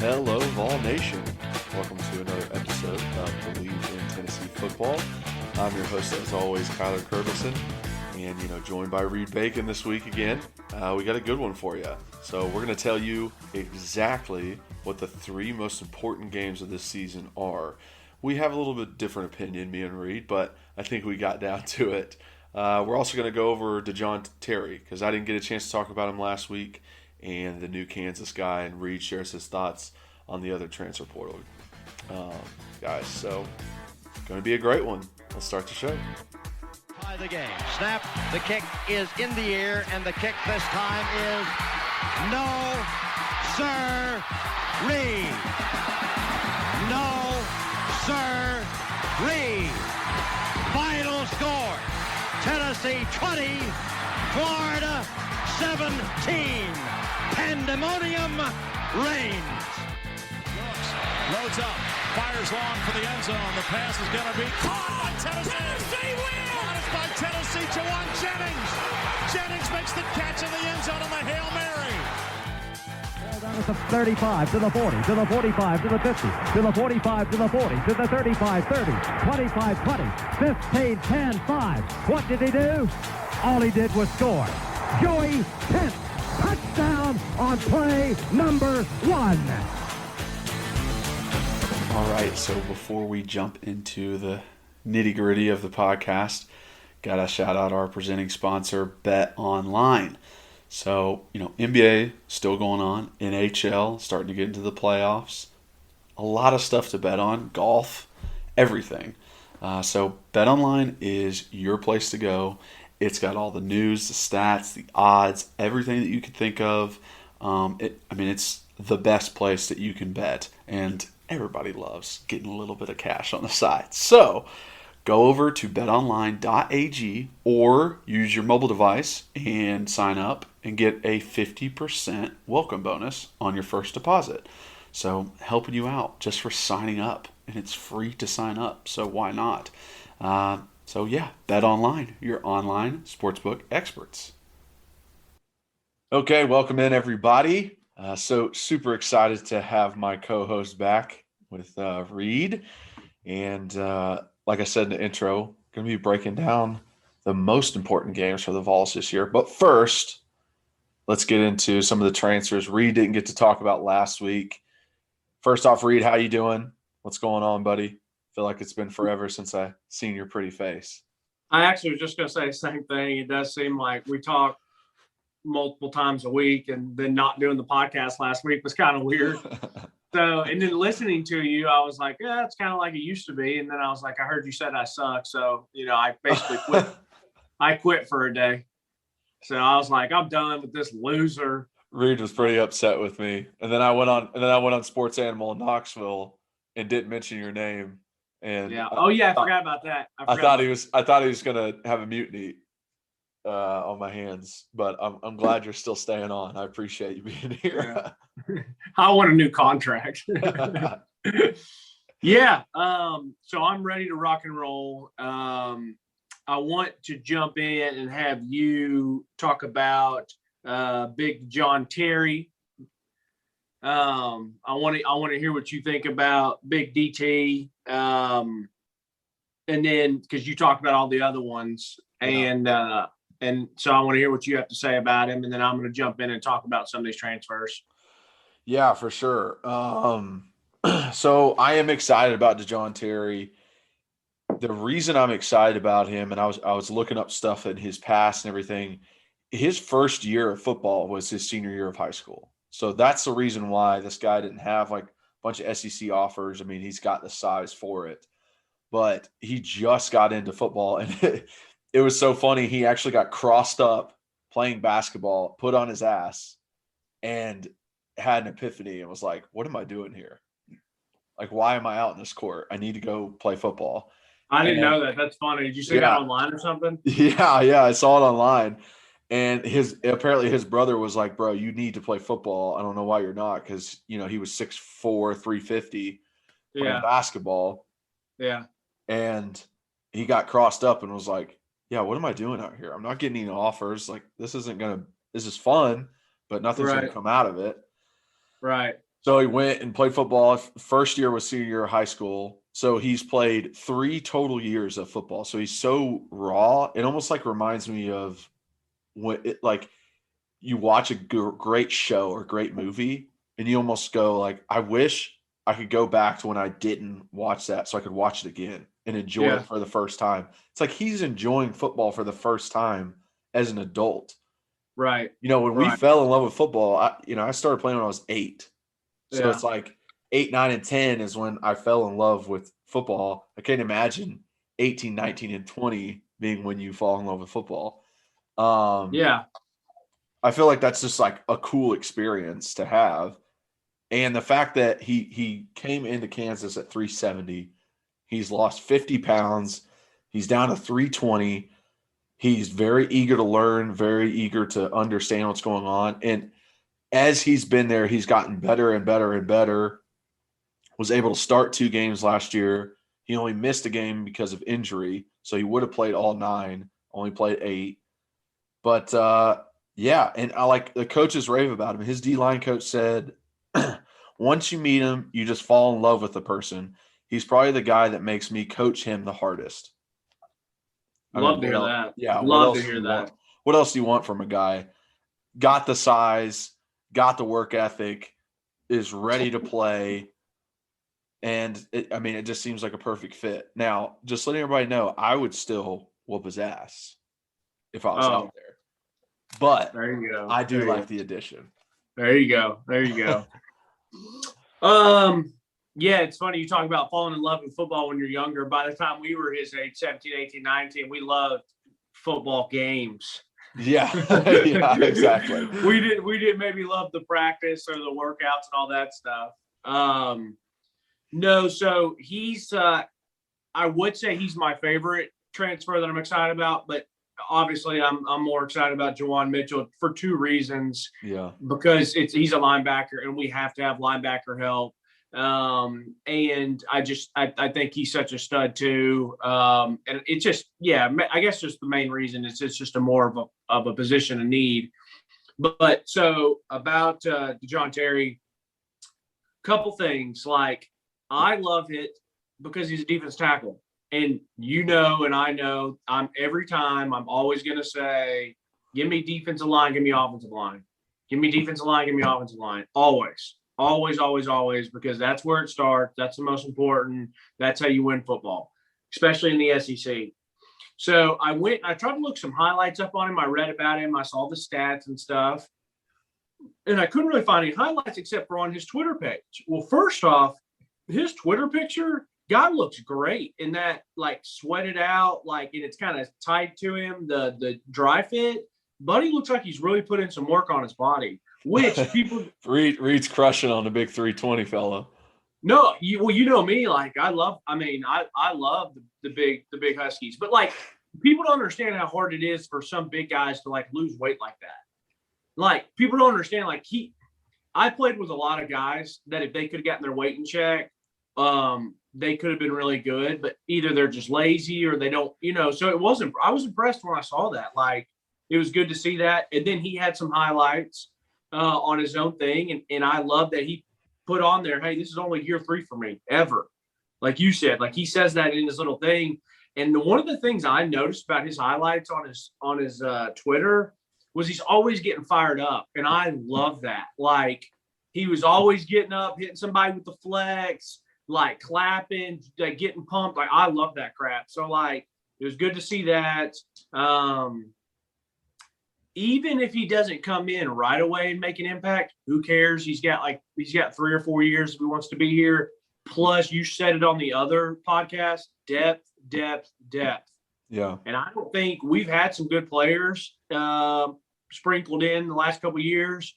Hello, Vol Nation. Welcome to another episode of Believe in Tennessee Football. I'm your host, as always, Kyler Curtison, and joined by Reed Bacon this week again. We got a good one for you. So we're going to tell you exactly what the three most important games of this season are. We have a little bit different opinion, me and Reed, but I think we got down to it. We're also going to go over DeJoun Terry because I didn't get a chance to talk about him last week, and the new Kansas guy, and Reed shares his thoughts on the other transfer portal guys. So, going to be a great one. Let's start the show. By the game. Snap. The kick is in the air, and the kick this time is no, sir, Reed. No, sir, Reed. Final score. Tennessee 20, Florida 17. Pandemonium reigns. Loads up, fires long for the end zone. The pass is going to be caught. Tennessee wins! Caught by Tennessee to one Jennings. Jennings makes the catch in the end zone on the Hail Mary. Down at the 35, to the 40, to the 45, to the 50, to the 45, to the 40, to the 35, 30, 25, 20, 15, 10, 5. What did he do? All he did was score. Joey Pence, touchdown on play number 1. All right, so before we jump into the nitty-gritty of the podcast, got to shout out our presenting sponsor, Bet Online. So, NBA still going on, NHL starting to get into the playoffs, a lot of stuff to bet on, golf, everything. So Bet Online is your place to go. It's got all the news, the stats, the odds, everything that you could think of. It's the best place that you can bet, and everybody loves getting a little bit of cash on the side. So go over to betonline.ag or use your mobile device and sign up and get a 50% welcome bonus on your first deposit. So helping you out just for signing up, and it's free to sign up, so why not? Bet Online, your online sportsbook experts. Okay, welcome in everybody. So super excited to have my co-host back with Reed. And like I said in the intro, going to be breaking down the most important games for the Vols this year. But first, let's get into some of the transfers Reed didn't get to talk about last week. First off, Reed, how you doing? What's going on, buddy? Feel like it's been forever since I seen your pretty face. I actually was just going to say the same thing. It does seem like we talk multiple times a week, and then not doing the podcast last week was kind of weird. So, and then listening to you, I was like, yeah, it's kind of like it used to be. And then I was like, I heard you said I suck. So, I basically quit. I quit for a day. So I was like, I'm done with this loser. Reed was pretty upset with me. And then I went on Sports Animal in Knoxville and didn't mention your name. And yeah. Oh yeah, I forgot about that. I thought he was gonna have a mutiny on my hands, but I'm glad you're still staying on. I appreciate you being here. Yeah. I want a new contract. Yeah. So I'm ready to rock and roll. I want to jump in and have you talk about Big John Terry. I want to hear what you think about Big DT. And then because you talked about all the other ones, and so I want to hear what you have to say about him, and then I'm going to jump in and talk about some of these transfers. Yeah, for sure. So I am excited about DeJoun Terry. The reason I'm excited about him, and I was looking up stuff in his past and everything. His first year of football was his senior year of high school. So that's the reason why this guy didn't have like a bunch of SEC offers. I mean, he's got the size for it, but he just got into football, and it was so funny. He actually got crossed up playing basketball, put on his ass, and had an epiphany and was like, what am I doing here? Like, why am I out in this court? I need to go play football. I didn't know that. That's funny. Did you see that online or something? Yeah, I saw it online. And apparently his brother was like, bro, you need to play football. I don't know why you're not, because he was 6'4", 350 playing basketball. Yeah. And he got crossed up and was like, yeah, what am I doing out here? I'm not getting any offers. Like, this is fun, but nothing's going to come out of it. Right. So he went and played football. First year was senior year of high school. So he's played 3 total years of football. So he's so raw. It almost like reminds me of when it like you watch a great show or great movie and you almost go like, I wish I could go back to when I didn't watch that so I could watch it again and enjoy it for the first time. It's like he's enjoying football for the first time as an adult. Right. When we fell in love with football, I started playing when I was 8. So it's like 8, 9, and 10 is when I fell in love with football. I can't imagine 18, 19, and 20 being when you fall in love with football. I feel like that's just like a cool experience to have. And the fact that he came into Kansas at 370, he's lost 50 pounds. He's down to 320. He's very eager to learn, very eager to understand what's going on. And as he's been there, he's gotten better and better and better. Was able to start 2 games last year. He only missed a game because of injury. So he would have played all 9, only played 8. But, and I like the coaches rave about him. His D-line coach said, once you meet him, you just fall in love with the person. He's probably the guy that makes me coach him the hardest. Love to hear that. Yeah. Love to hear that. What else do you want from a guy? Got the size, got the work ethic, is ready to play. And it just seems like a perfect fit. Now, just letting everybody know, I would still whoop his ass if I was out there. But there you go. I do like the addition. There you go. Yeah, it's funny you talk about falling in love with football when you're younger. By the time we were his age, 17, 18, 19, we loved football games. Yeah, yeah, exactly. We didn't maybe love the practice or the workouts and all that stuff. No, so he's I would say he's my favorite transfer that I'm excited about, but obviously I'm more excited about Juwan Mitchell for 2 reasons. Yeah. Because he's a linebacker and we have to have linebacker help. And I think he's such a stud too. And it's just, I guess just the main reason is it's just a more of a position of need. But so about DeJoun Terry, couple things. Like, I love it because he's a defense tackle. And and I know every time I'm always going to say, give me defensive line, give me offensive line. Give me defensive line, give me offensive line. Always, always, always, always, because that's where it starts. That's the most important. That's how you win football, especially in the SEC. So I tried to look some highlights up on him. I read about him. I saw the stats and stuff. And I couldn't really find any highlights except for on his Twitter page. Well, first off, his Twitter picture, guy looks great in that, like, sweated out, like, and it's kind of tight to him, the dry fit. Buddy looks like he's really put in some work on his body, which people Reed's crushing on the big 320 fella. No, you know me, like, I love the big Huskies, but like, people don't understand how hard it is for some big guys to like lose weight like that. Like, people don't understand, like, I played with a lot of guys that if they could have gotten their weight in check, they could have been really good, but either they're just lazy or they don't, so I was impressed when I saw that. Like, it was good to see that. And then he had some highlights on his own thing. And I love that he put on there, hey, this is only year 3 for me ever. Like you said, like, he says that in his little thing. And one of the things I noticed about his highlights on his Twitter was he's always getting fired up. And I love that. Like, he was always getting up, hitting somebody with the flex, like clapping, like getting pumped. Like, I love that crap. So, like, it was good to see that. Even if he doesn't come in right away and make an impact, who cares? He's got 3 or 4 years if he wants to be here. Plus, you said it on the other podcast, depth. Yeah. And I don't think we've had some good players sprinkled in the last couple of years,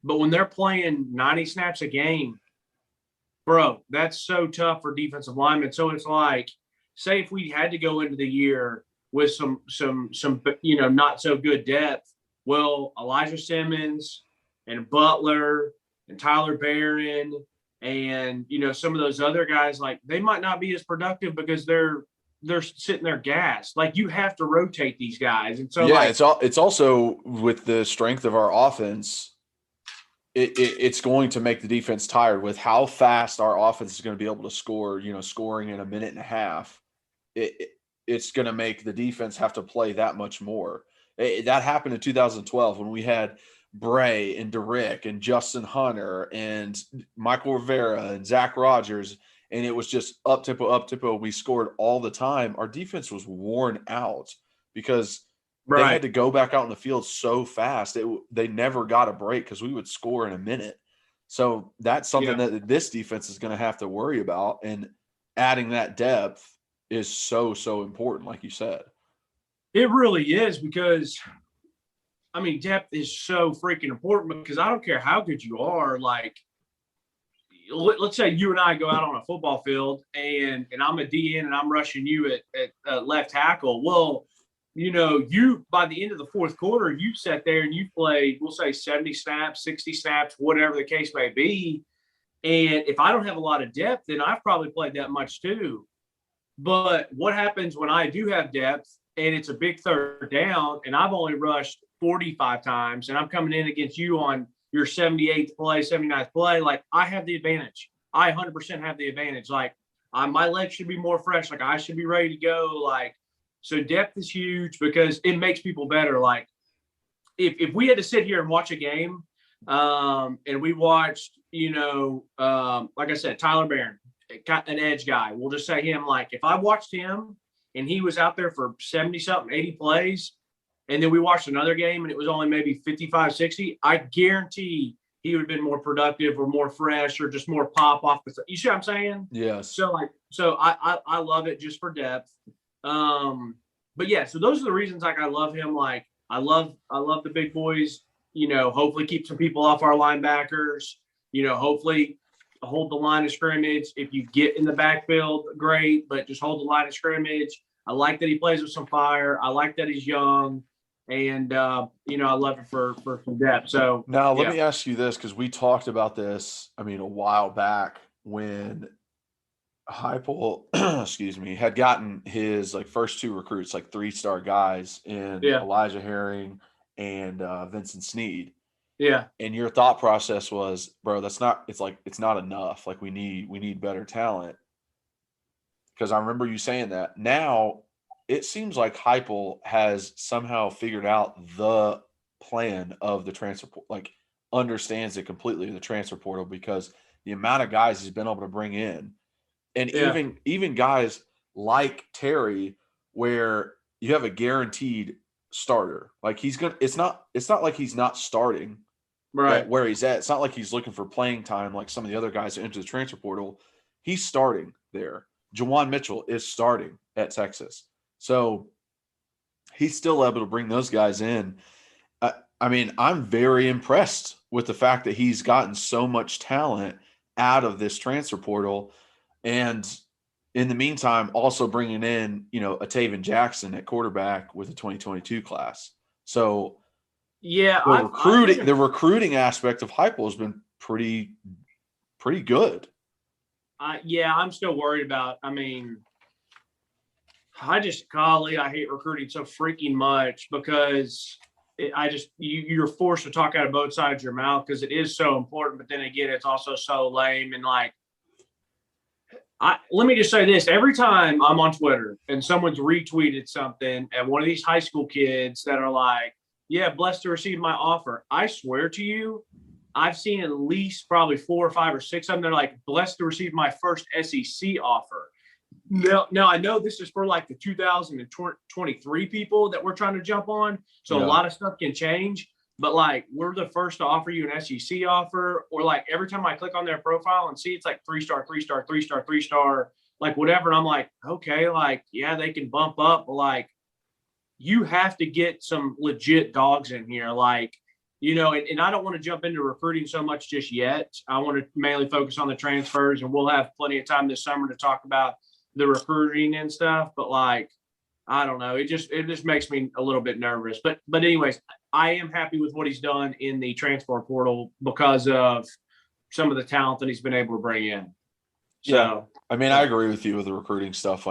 but when they're playing 90 snaps a game, bro, that's so tough for defensive linemen. So it's like, say if we had to go into the year with some not so good depth, well, Elijah Simmons and Butler and Tyler Barron and some of those other guys, like, they might not be as productive because they're sitting there gassed. Like, you have to rotate these guys. And so, yeah, it's also with the strength of our offense, it's going to make the defense tired with how fast our offense is going to be able to score, scoring in a minute and a half. It's going to make the defense have to play that much more. That happened in 2012 when we had Bray and Derrick and Justin Hunter and Michael Rivera and Zach Rogers, and it was just up tempo. We scored all the time. Our defense was worn out because they had to go back out in the field so fast. They never got a break because we would score in a minute. So that's something that this defense is going to have to worry about, and adding that depth is so important, like you said. It really is, because I mean, depth is so freaking important, because I don't care how good you are. Like, let's say you and I go out on a football field and I'm a DN and I'm rushing you at left tackle. Well, you by the end of the fourth quarter, you sat there and you played, we'll say 70 snaps, 60 snaps, whatever the case may be. And if I don't have a lot of depth, then I've probably played that much too. But what happens when I do have depth and it's a big third down and I've only rushed 45 times and I'm coming in against you on your 78th play, 79th play? Like, I have the advantage. I 100% have the advantage. Like, my legs should be more fresh. Like, I should be ready to go. Like, so depth is huge because it makes people better. Like, if we had to sit here and watch a game, and we watched, like I said, Tyler Barron, an edge guy, we'll just say him. Like, if I watched him and he was out there for 70 something, 80 plays, and then we watched another game and it was only maybe 55, 60, I guarantee he would have been more productive or more fresh or just more pop off. You see what I'm saying? Yes. So I love it just for depth. But yeah, so those are the reasons, like, I love him. Like, I love the big boys, hopefully keep some people off our linebackers, hopefully hold the line of scrimmage. If you get in the backfield, great, but just hold the line of scrimmage. I like that he plays with some fire. I like that he's young. And, I love it for some depth. So now let me ask you this, because we talked about this, a while back when Heupel, had gotten his first two recruits, 3-star guys in Elijah Herring and Vincent Sneed. Yeah. And your thought process was, bro, it's not enough. Like, we need better talent. Because I remember you saying that. Now it seems like Heupel has somehow figured out the plan of the transfer, understands it completely, the transfer portal, because the amount of guys he's been able to bring in. And even guys like Terry, where you have a guaranteed starter. Like, it's not like he's not starting right where he's at. It's not like he's looking for playing time like some of the other guys that enter the transfer portal. He's starting there. Juwan Mitchell is starting at Texas. So he's still able to bring those guys in. I'm very impressed with the fact that he's gotten so much talent out of this transfer portal. And in the meantime, also bringing in, a Taven Jackson at quarterback with the 2022 class. So the recruiting aspect of Heupel has been pretty good. I'm still worried about, I hate recruiting so freaking much, because you're forced to talk out of both sides of your mouth because it is so important. But then again, it's also so lame. And let me just say this. Every time I'm on Twitter and someone's retweeted something and one of these high school kids that are like, yeah, blessed to receive my offer, I swear to you, I've seen at least probably 4 or 5 or 6 of them. They're like, blessed to receive my first SEC offer. Now I know this is for the 2023 people that we're trying to jump on. So a lot of stuff can change, but we're the first to offer you an SEC offer. Or every time I click on their profile and see it's 3-star, 3-star, 3-star, 3-star, whatever. And I'm like, okay, yeah, they can bump up, but you have to get some legit dogs in here. And I don't want to jump into recruiting so much just yet. I want to mainly focus on the transfers, and we'll have plenty of time this summer to talk about the recruiting and stuff. But I don't know. It just makes me a little bit nervous. But anyways, I am happy with what he's done in the transfer portal because of some of the talent that he's been able to bring in. So, I agree with you with the recruiting stuff.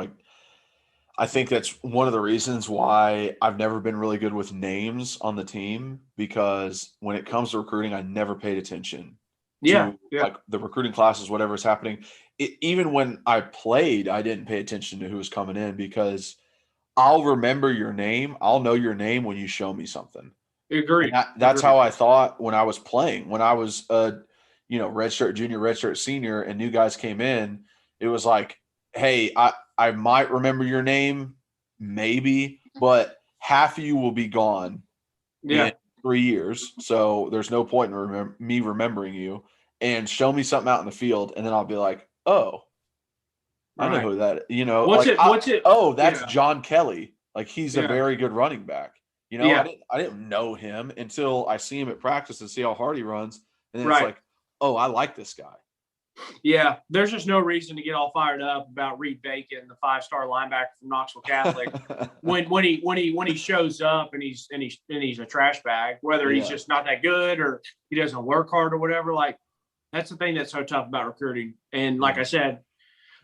I think that's one of the reasons why I've never been really good with names on the team, because when it comes to recruiting, I never paid attention Yeah, to yeah, like the recruiting classes, whatever is happening. Even when I played, I didn't pay attention to who was coming in, because I'll remember your name. I'll know your name when you show me something. And agreed. that's Agreed. how I thought when I was playing. When I was redshirt junior, redshirt senior, and new guys came in, it was like, hey, I might remember your name, maybe, but half of you will be gone in Yeah, 3 years. So there's no point in me remembering you. And show me something out in the field, and then I'll be like, oh, I know right. who that. What's Like, it? What's it? oh, that's Yeah, John Kelly. Like, he's a yeah, very good running back. yeah. I didn't know him until I see him at practice and see how hard he runs, and then it's Right. like, oh, I like this guy. Yeah, there's just no reason to get all fired up about Reed Bacon, the 5-star linebacker from Knoxville Catholic, when he shows up and he's a trash bag, whether he's Yeah. just not that good or he doesn't work hard or whatever. Like, that's the thing that's so tough about recruiting. And like I said,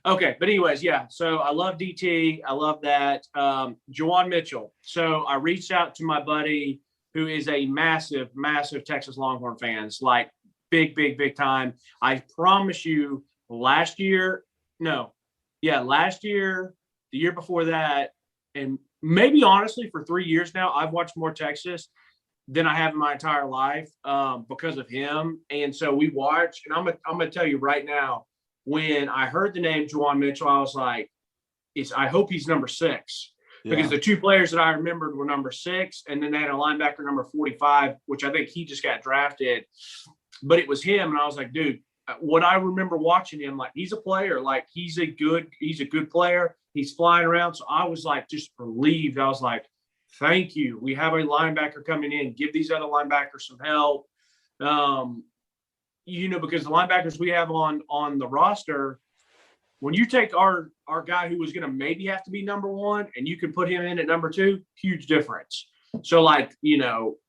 okay, but anyways, yeah. So I love DT. I love that. Juwan Mitchell. So I reached out to my buddy who is a massive, massive Texas Longhorn fans, like big time. I promise you, last year, the year before that, and maybe honestly for 3 years now, I've watched more Texas than I have in my entire life because of him. And so we watch, and I'm gonna tell you right now, when I heard the name Juwan Mitchell, I was like, I hope he's number 6. Because Yeah. the two players that I remembered were number 6, and then they had a linebacker number 45, which I think he just got drafted. But it was him, and I was like, dude, what I remember watching him, like, he's a player, like he's a good player. He's flying around. So I was like just relieved. I was like, thank you. We have a linebacker coming in. Give these other linebackers some help. Because the linebackers we have on the roster, when you take our guy who was going to maybe have to be number 1 and you can put him in at number 2, huge difference. So like, and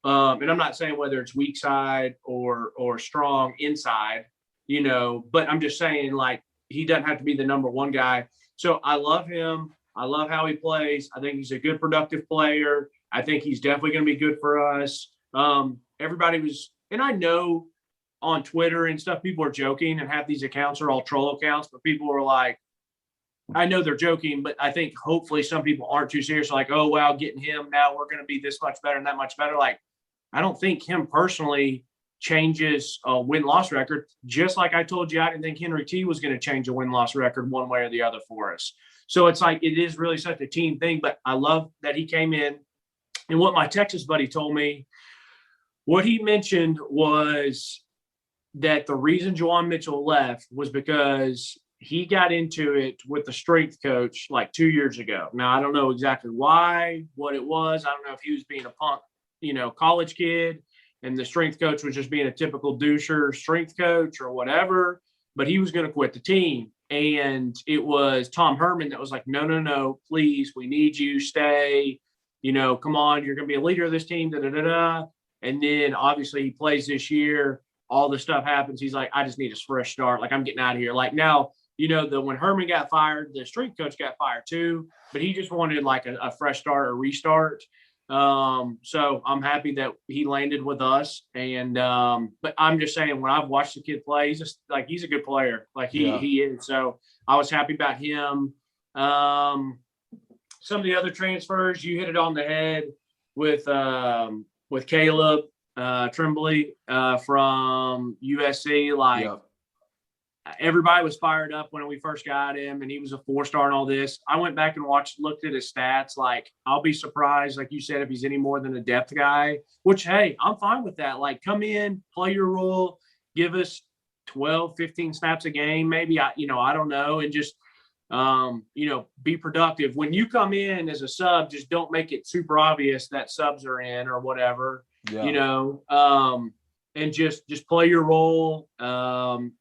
I'm not saying whether it's weak side or strong inside, but I'm just saying, like, he doesn't have to be the number 1 guy. So I love him. I love how he plays. I think he's a good, productive player. I think he's definitely going to be good for us. Everybody was, and I know on Twitter and stuff, people are joking, and half these accounts are all troll accounts, but people were like, I know they're joking, but I think hopefully some people aren't too serious. Like, oh, wow, getting him now, we're going to be this much better and that much better. Like, I don't think him personally changes a win-loss record. Just like I told you, I didn't think Henry T was going to change a win-loss record one way or the other for us. So it's like, it is really such a team thing, but I love that he came in. And what my Texas buddy told me, what he mentioned was that the reason Juwan Mitchell left was because he got into it with the strength coach like 2 years ago. Now, I don't know exactly why, what it was. I don't know if he was being a punk, college kid, and the strength coach was just being a typical doucher strength coach or whatever, but he was going to quit the team. And it was Tom Herman that was like, no, please, we need you, stay, come on, you're going to be a leader of this team, da-da-da-da. And then obviously he plays this year. All this stuff happens. He's like, I just need a fresh start. Like, I'm getting out of here. Like, now, when Herman got fired, the strength coach got fired too, but he just wanted like a fresh start or restart. So I'm happy that he landed with us. And, but I'm just saying, when I've watched the kid play, he's just like, he's a good player. Like he is. So I was happy about him. Some of the other transfers, you hit it on the head with Caleb Tremblay from USC. Like, everybody was fired up when we first got him, and he was a 4-star and all this. I went back and looked at his stats. Like, I'll be surprised, like you said, if he's any more than a depth guy, which, hey, I'm fine with that. Like, come in, play your role, give us 12, 15 snaps a game, maybe, I don't know, and just, be productive. When you come in as a sub, just don't make it super obvious that subs are in or whatever, and just play your role, And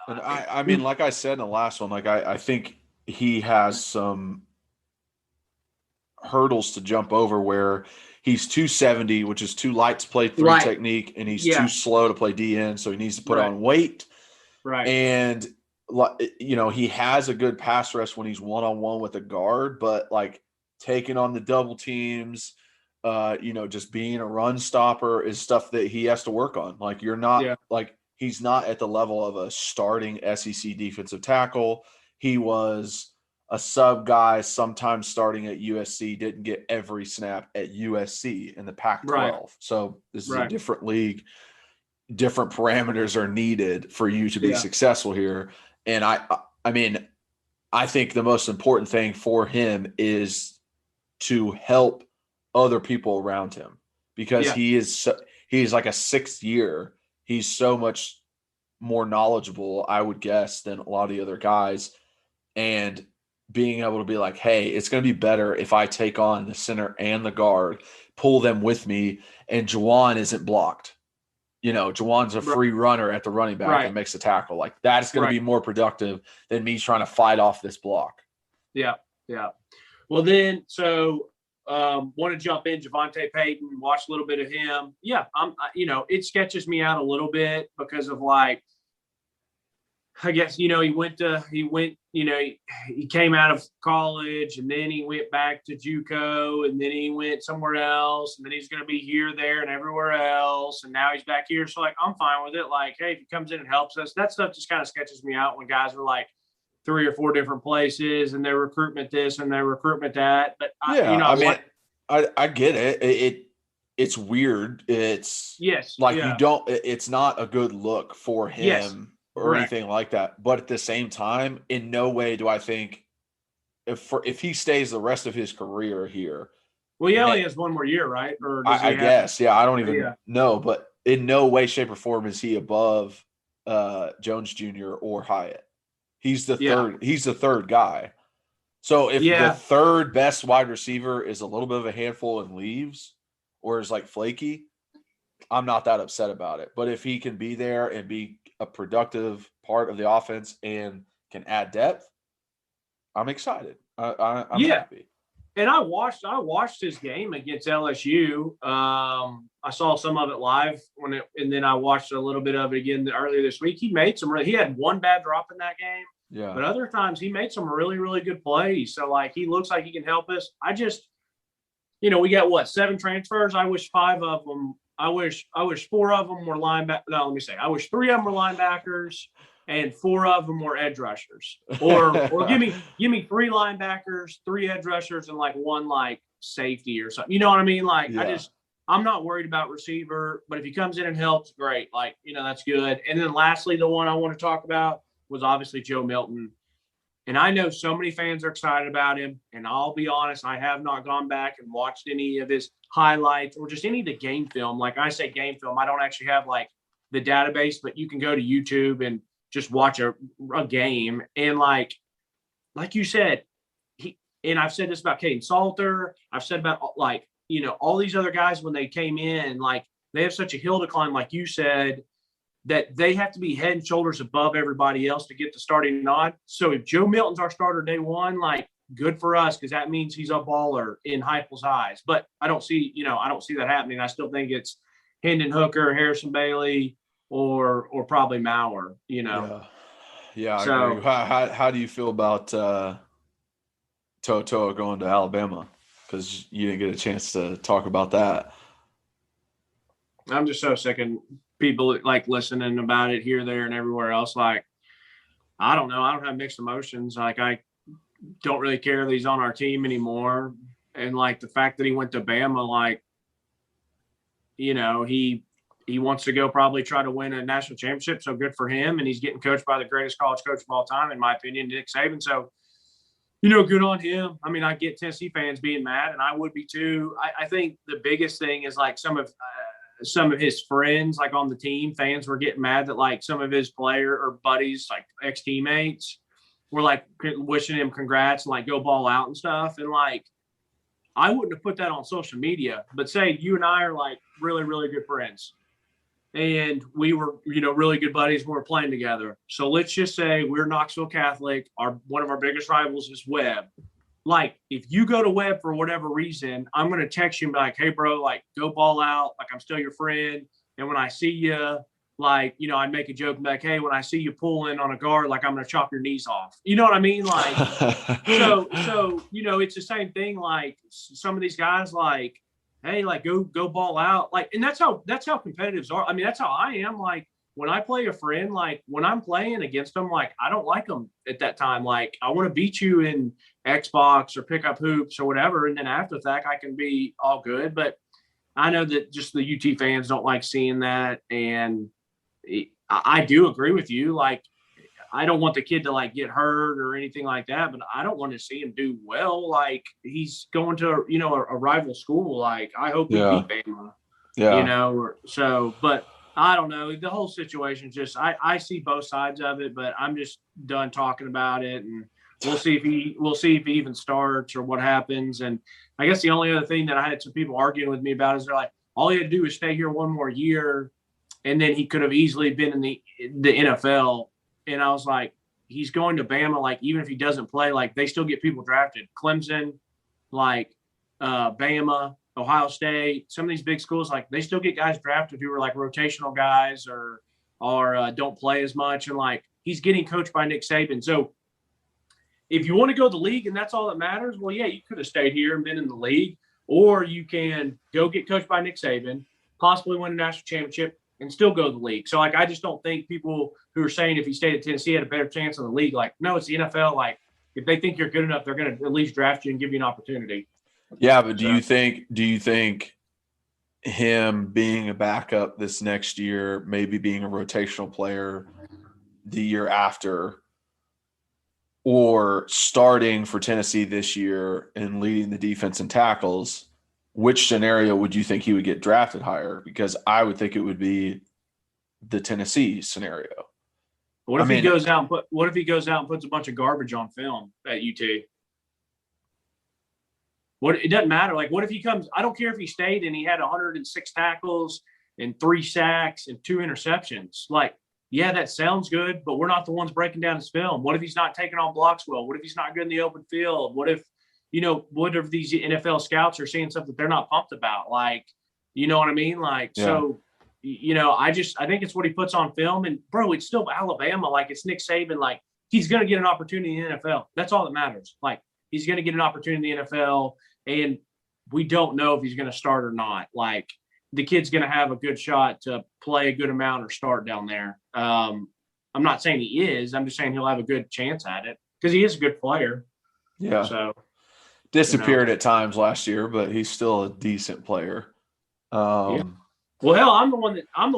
I mean, like I said in the last one, like I think he has some hurdles to jump over where he's 270, which is too light to play 3 technique, and he's too slow to play DN, so he needs to put on weight. Right. And he has a good pass rush when he's one-on-one with a guard, but like taking on the double teams, just being a run stopper is stuff that he has to work on. Like he's not at the level of a starting SEC defensive tackle. He was a sub guy, sometimes starting at USC, didn't get every snap at USC in the Pac-12. Right. So this is Right. a different league. Different parameters are needed for you to be successful here. And I think the most important thing for him is to help other people around him, because he's like a sixth year. He's so much more knowledgeable, I would guess, than a lot of the other guys. And being able to be like, hey, it's going to be better if I take on the center and the guard, pull them with me, and Juwan isn't blocked. Juwan's a free runner at the running back and makes the tackle. Like, that's going to be more productive than me trying to fight off this block. Yeah. Yeah. Well, then, want to jump in Javonte Payton, watch a little bit of him. Yeah. It sketches me out a little bit because of like, I guess, he came out of college and then he went back to JUCO and then he went somewhere else and then he's going to be here, there, and everywhere else. And now he's back here. So like, I'm fine with it. Like, hey, if he comes in and helps us, that stuff just kind of sketches me out when guys are like 3 or 4 different places and their recruitment this and their recruitment that. But I get it. It's weird. It's it's not a good look for him. Yes. Or anything like that. But at the same time, in no way do I think if he stays the rest of his career here. Well, he only has 1 more year, right? Or I guess. Yeah, I don't even know. But in no way, shape, or form is he above Jones Jr. or Hyatt. He's the third. He's the third guy. So if the third best wide receiver is a little bit of a handful and leaves, or is like flaky, I'm not that upset about it. But if he can be there and be a productive part of the offense and can add depth, I'm excited. I'm happy. And I watched his game against LSU. I saw some of it live and then I watched a little bit of it again earlier this week. He had 1 bad drop in that game. Yeah. But other times he made some really, really good plays. So like, he looks like he can help us. I just, we got 7 transfers. I wish 5 of them. I wish 4 of them were linebackers. No, let me say. I wish 3 of them were linebackers and 4 of them were edge rushers. Or give me 3 linebackers, 3 edge rushers, and like 1 like safety or something. You know what I mean? Like I'm not worried about receiver, but if he comes in and helps, great. Like, that's good. And then lastly, the one I want to talk about was obviously Joe Milton. And I know so many fans are excited about him. And I'll be honest, I have not gone back and watched any of his highlights or just any of the game film. Like I say game film, I don't actually have like the database, but you can go to YouTube and just watch a game. And like you said, and I've said this about Caden Salter. I've said about like, all these other guys when they came in, like they have such a hill to climb, like you said, that they have to be head and shoulders above everybody else to get the starting nod. So if Joe Milton's our starter day 1, like good for us, because that means he's a baller in Heupel's eyes. But I don't see that happening. I still think it's Hendon Hooker, Harrison Bailey, or probably Maurer. Yeah, I agree. How do you feel about Toto going to Alabama? Because you didn't get a chance to talk about that. I'm just so sick of people like listening about it here, there, and everywhere else. Like, I don't know. I don't have mixed emotions. Like, I don't really care that he's on our team anymore. And like the fact that he went to Bama, like, he wants to go probably try to win a national championship. So good for him. And he's getting coached by the greatest college coach of all time, in my opinion, Nick Saban. So, good on him. I mean, I get Tennessee fans being mad, and I would be too. I think the biggest thing is like some of his friends, like on the team, fans were getting mad that like some of his player or buddies, like ex-teammates, were like wishing him congrats and like go ball out and stuff. And like, I wouldn't have put that on social media, but say you and I are like really, really good friends. And we were, really good buddies when we were playing together. So let's just say we're Knoxville Catholic. One of our biggest rivals is Webb. Like, if you go to Webb for whatever reason, I'm going to text you and be like, hey, bro, like, go ball out. Like, I'm still your friend. And when I see you, like, I'd make a joke like, hey, when I see you pulling on a guard, like I'm going to chop your knees off. You know what I mean? Like, so, it's the same thing. Like some of these guys, like, hey, like go ball out. Like, and that's how competitives are. I mean, that's how I am. Like when I play a friend, like when I'm playing against them, like I don't like them at that time. Like I want to beat you in Xbox or pick up hoops or whatever. And then after that, I can be all good. But I know that just the UT fans don't like seeing that. And I do agree with you. Like, I don't want the kid to like get hurt or anything like that, but I don't want to see him do well. Like he's going to, a rival school. Like I hope we beat Bama, but I don't know. The whole situation is just, I see both sides of it, but I'm just done talking about it. And we'll see if he even starts or what happens. And I guess the only other thing that I had some people arguing with me about is they're like, all he had to do is stay here one more year. And then he could have easily been in the NFL. And I was like, he's going to Bama. Like, even if he doesn't play, like they still get people drafted. Clemson, like Bama, Ohio State, some of these big schools, like they still get guys drafted who are like rotational guys or don't play as much. And like, he's getting coached by Nick Saban. So if you want to go to the league and that's all that matters, well, yeah, you could have stayed here and been in the league, or you can go get coached by Nick Saban, possibly win a national championship, and still go to the league. So, like, I just don't think people who are saying if he stayed at Tennessee had a better chance in the league. Like, no, it's the NFL. Like, if they think you're good enough, they're going to at least draft you and give you an opportunity. Yeah, but do you think him being a backup this next year, maybe being a rotational player the year after, or starting for Tennessee this year and leading the defense and tackles, which scenario would you think he would get drafted higher? Because I would think it would be the Tennessee scenario. What if he goes out and puts a bunch of garbage on film at UT? It doesn't matter. Like, what if he comes? I don't care if he stayed and he had 106 tackles and 3 sacks and 2 interceptions. Like, yeah, that sounds good, but we're not the ones breaking down his film. What if he's not taking on blocks well? What if he's not good in the open field? What if these NFL scouts are seeing something they're not pumped about? Like, you know what I mean? Like, yeah. So, I think it's what he puts on film. And, bro, it's still Alabama. Like, it's Nick Saban. Like, he's going to get an opportunity in the NFL. That's all that matters. Like, he's going to get an opportunity in the NFL, and we don't know if he's going to start or not. Like, the kid's going to have a good shot to play a good amount or start down there. I'm not saying he is. I'm just saying he'll have a good chance at it because he is a good player. Yeah. So disappeared at times last year, but he's still a decent player. Yeah. Well, hell, I'm the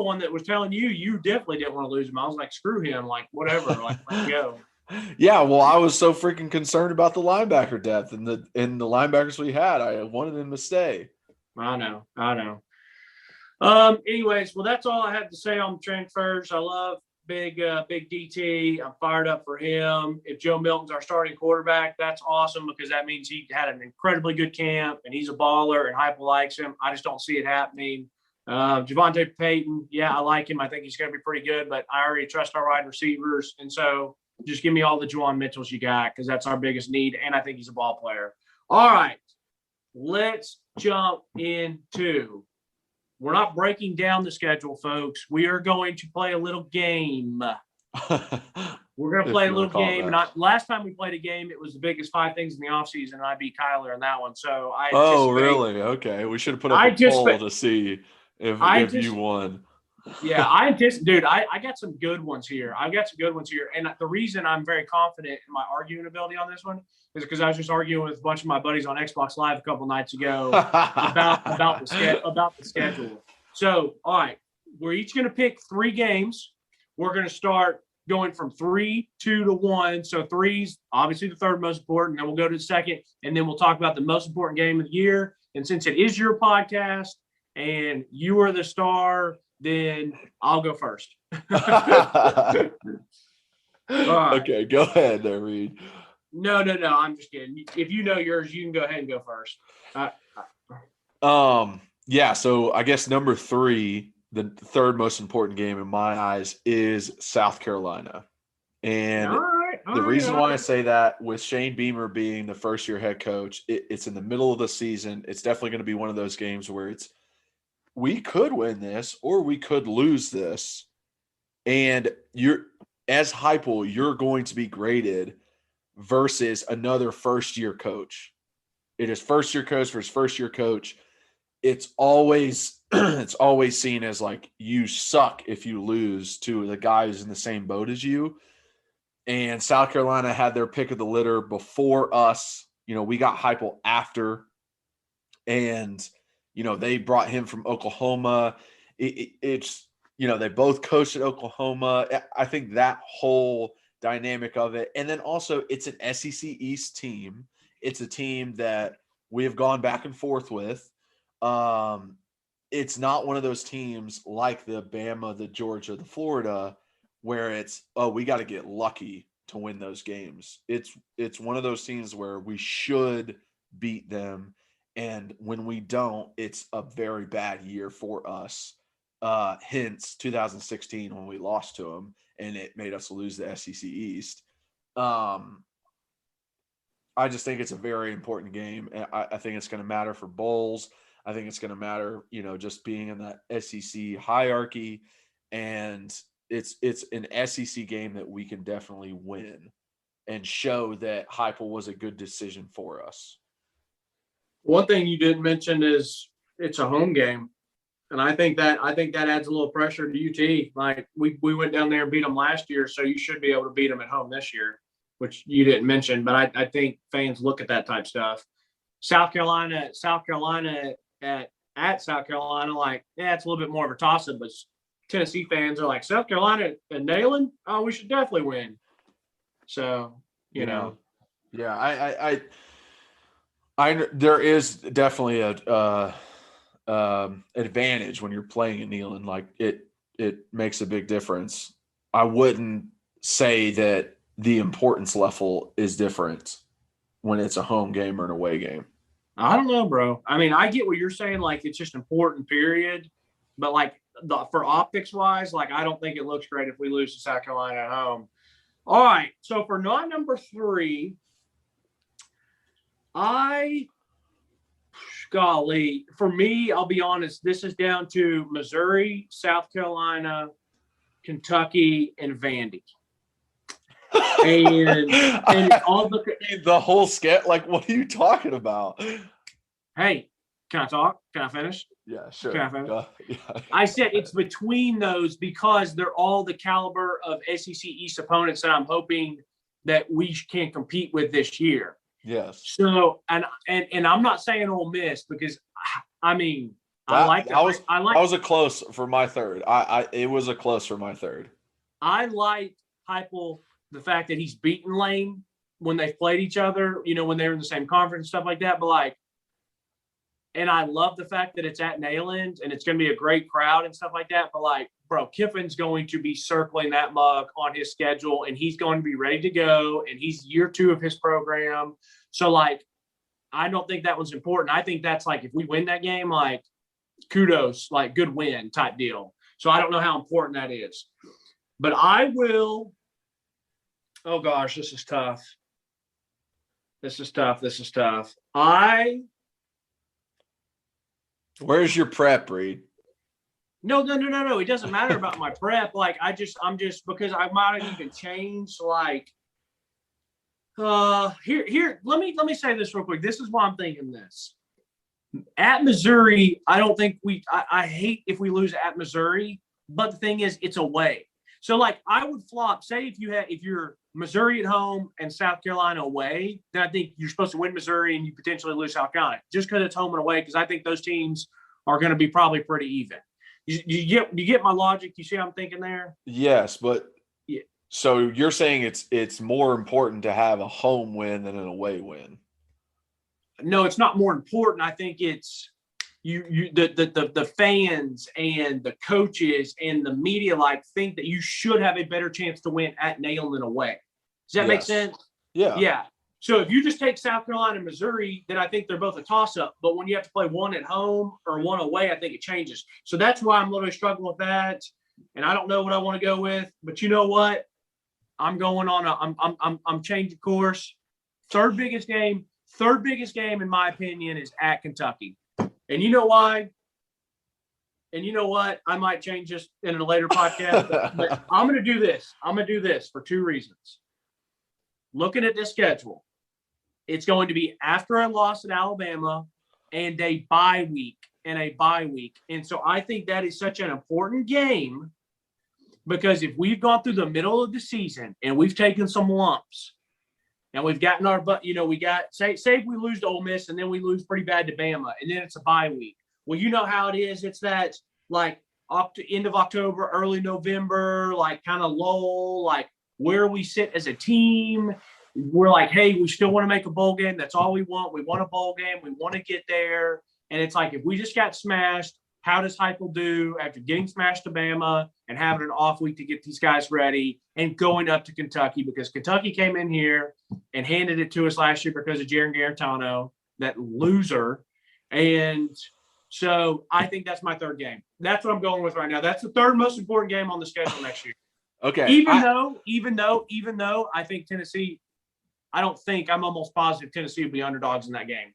one that was telling you definitely didn't want to lose him. I was like, screw him, like whatever, like let's go. Yeah, well, I was so freaking concerned about the linebacker depth and the linebackers we had. I wanted him to stay. I know. Anyways, well, that's all I had to say on transfers. I love big DT. I'm fired up for him. If Joe Milton's our starting quarterback, that's awesome because that means he had an incredibly good camp and he's a baller and Heupel likes him. I just don't see it happening. Javonte Payton, yeah, I like him. I think he's going to be pretty good, but I already trust our wide receivers. And so just give me all the Juwan Mitchells you got because that's our biggest need, and I think he's a ball player. All right, let's jump into – we're not breaking down the schedule, folks. We are going to play a little game. We're going to play a little game. And last time we played a game, it was the biggest 5 things in the offseason, and I beat Kyler in that one. So really? Okay. We should have put up a poll to see if you won. Yeah, I got some good ones here. And the reason I'm very confident in my arguing ability on this one is because I was just arguing with a bunch of my buddies on Xbox Live a couple nights ago about the schedule. So, all right, we're each going to pick 3 games. We're going to start going from 3, 2 to 1. So 3's obviously the third most important. Then we'll go to the second, and then we'll talk about the most important game of the year. And since it is your podcast and you are the star, then I'll go first. Right. Okay, go ahead there, Reed. No, I'm just kidding. If you know yours, you can go ahead and go first. Yeah, so I guess number 3, the third most important game in my eyes is South Carolina. And the reason why I say that, with Shane Beamer being the first-year head coach, it's in the middle of the season. It's definitely going to be one of those games where we could win this or we could lose this. And as Heupel, you're going to be graded versus another first-year coach. It is first-year coach versus first-year coach. It's always seen as like you suck if you lose to the guy who's in the same boat as you. And South Carolina had their pick of the litter before us. We got Heupel after, and they brought him from Oklahoma. It's they both coached at Oklahoma. I think that whole dynamic of it, and then also it's an SEC East team. It's a team that we have gone back and forth with. It's not one of those teams like the Bama, the Georgia, the Florida, where it's, we got to get lucky to win those games. It's one of those teams where we should beat them, and when we don't, it's a very bad year for us. Hence 2016 when we lost to them, and it made us lose the SEC East. I just think it's a very important game. I think it's going to matter for bowls. I think it's going to matter, just being in that SEC hierarchy, and it's an SEC game that we can definitely win and show that Heupel was a good decision for us. One thing you didn't mention is it's a home game. And I think that adds a little pressure to UT. Like we went down there and beat them last year, so you should be able to beat them at home this year, which you didn't mention. But I think fans look at that type stuff. South Carolina at South Carolina, like, yeah, it's a little bit more of a toss-up. But Tennessee fans are like, South Carolina and Neyland, oh, we should definitely win. So you know, yeah, I there is definitely a advantage when you're playing in Neyland. Like it makes a big difference. I wouldn't say that the importance level is different when it's a home game or an away game. I don't know, bro. I mean, I get what you're saying. Like, it's just important, period. But like for optics wise, like, I don't think it looks great if we lose to South Carolina at home. All right. So for number 3, for me, I'll be honest, this is down to Missouri, South Carolina, Kentucky, and Vandy. And all the whole sketch. Like, what are you talking about? Hey, can I talk? Can I finish? Yeah, sure. Can I finish? Yeah. I said it's between those because they're all the caliber of SEC East opponents that I'm hoping that we can compete with this year. Yes. So, and I'm not saying Ole Miss because, I mean, That was a close for my third. It was a close for my third. I like Heupel, the fact that he's beaten Lane when they've played each other, when they were in the same conference and stuff like that. But like, and I love the fact that it's at Neyland and it's going to be a great crowd and stuff like that. But like, bro, Kiffin's going to be circling that mug on his schedule and he's going to be ready to go. And he's year 2 of his program. So like, I don't think that was important. I think that's like, if we win that game, like kudos, like good win type deal. So I don't know how important that is, but I will. Oh gosh, this is tough. Where's your prep, Reed? No. It doesn't matter about my prep. Like I'm just because I might have even changed. Like, here. Let me say this real quick. This is why I'm thinking this. At Missouri, I don't think I hate if we lose at Missouri, but the thing is, it's away. So like, I would flop. Say if you're Missouri at home and South Carolina away, then I think you're supposed to win Missouri and you potentially lose South Carolina just because it's home and away. Because I think those teams are going to be probably pretty even. You get my logic? You see what I'm thinking there? Yes, but yeah. So you're saying it's more important to have a home win than an away win? No, it's not more important. I think it's the fans and the coaches and the media think that you should have a better chance to win at Neyland than away. Does that make sense? Yeah. Yeah. So if you just take South Carolina and Missouri, then I think they're both a toss-up. But when you have to play one at home or one away, I think it changes. So that's why I'm literally struggling with that. And I don't know what I want to go with. But you know what? I'm going on I'm changing course. Third biggest game in my opinion is at Kentucky. And you know why? and you know what? I might change this in a later podcast, but I'm going to do this. I'm going to do this for two reasons. Looking at this schedule, it's going to be after a loss at Alabama and a bye week. And so I think that is such an important game because if we've gone through the middle of the season and we've taken some lumps and we've gotten our butt, we got, say if we lose to Ole Miss and then we lose pretty bad to Bama and then it's a bye week. Well, you know how it is. It's that like end of October, early November, like kind of lull, like where we sit as a team. We're like, hey, we still want to make a bowl game. That's all we want. We want a bowl game. We want to get there. And it's like, if we just got smashed, how does Heupel do after getting smashed to Bama and having an off week to get these guys ready and going up to Kentucky? Because Kentucky came in here and handed it to us last year because of Jaron Garantano, that loser. And so I think that's my third game. That's what I'm going with right now. That's the third most important game on the schedule next year. Okay. Even though I think Tennessee, I'm almost positive Tennessee will be underdogs in that game.